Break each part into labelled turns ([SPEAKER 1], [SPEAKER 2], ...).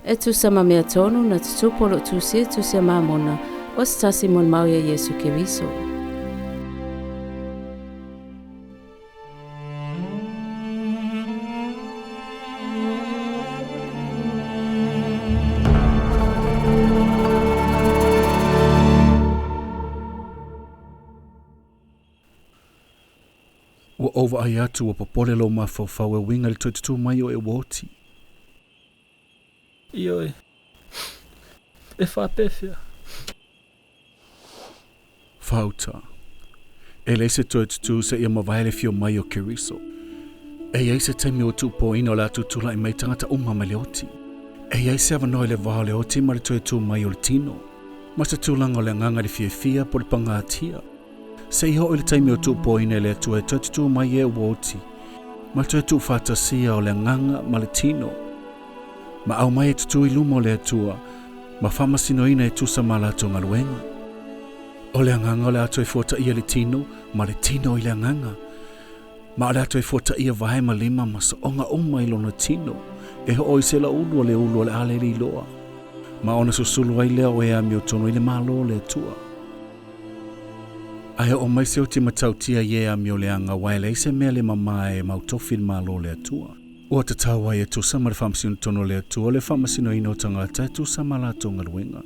[SPEAKER 1] E tu sama mea tonu na tutupo lo tu si tu se mamona o stasi mon mau ya Iesu Keriso.
[SPEAKER 2] Ua ova ai atu ua popole lo mafau e winga le Toetu mai o e woti.
[SPEAKER 3] Io e faapefea.
[SPEAKER 2] Faauta. E leise Toetu se ia mawai le fio mai o Keriso. E iei se taimi o tupo ina o la tutula i mai tangata umma le oti. E iei se avanoi le vaho le oti ma le Toetu mai o le tino. Ma se tulanga o le nganga le fiafia po le pangatia. Se iho le taimi o tupo ina le atua e Toetu mai e woti. Ma Toetu fatasia o le nganga ma le tino. Ma au mai e tutu i luma o le atua. Ma Faamasinoga e tusa ma la tonga luenga. O le nganga o le atua e fota ia le tino, ma le tino i le nganga. Ma o le atua e fota ia vahe ma lima ma sa onga uma i lona tino. E ho oi se la ulu o le ale li loa. Ma ona susulu ai lea o ea mi o tono i le malo o le atua. Ai o mai se o te matautia ia mi o le anga waile se mea le mamae mautofi le malo o le atua. Ua te tawa e tu sama le Faamasinoga tono le atua le Faamasinoga o tagata e tu sama la tonga luenga.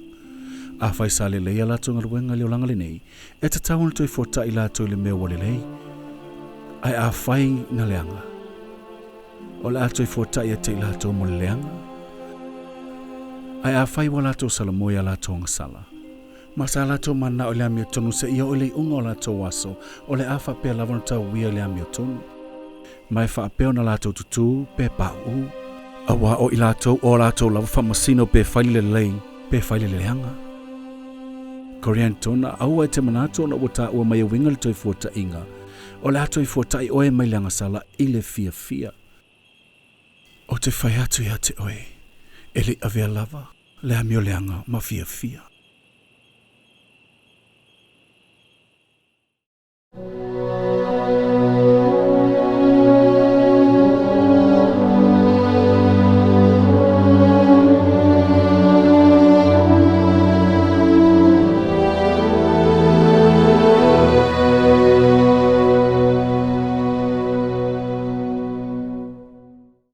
[SPEAKER 2] A fai sa le leia la tonga luenga le olanga lenei. E te tawa toi fota i la toi le mea wale lei. Ai a fai na leanga. O le atoi fota i te i la toi mo le leanga. Ai a fai wala to salamo i la tonga sala. Ma sa la to mana o le amio tonu se ia o le unga o la to waso. O le a faapea lavana tau wia le amio tonu. Mai faapea na la tutu pe pau. Awa o i latou o latou lava Faamasino pe faili le lei, pe faili le leanga. Korianetona aua e te manato na wata ua mai winga le toi fuata inga. O le ato i fuata i oe mai le agasala i le fiafia. O te whai atu i ate oe, e le avea lava, le amio leanga ma fiafia.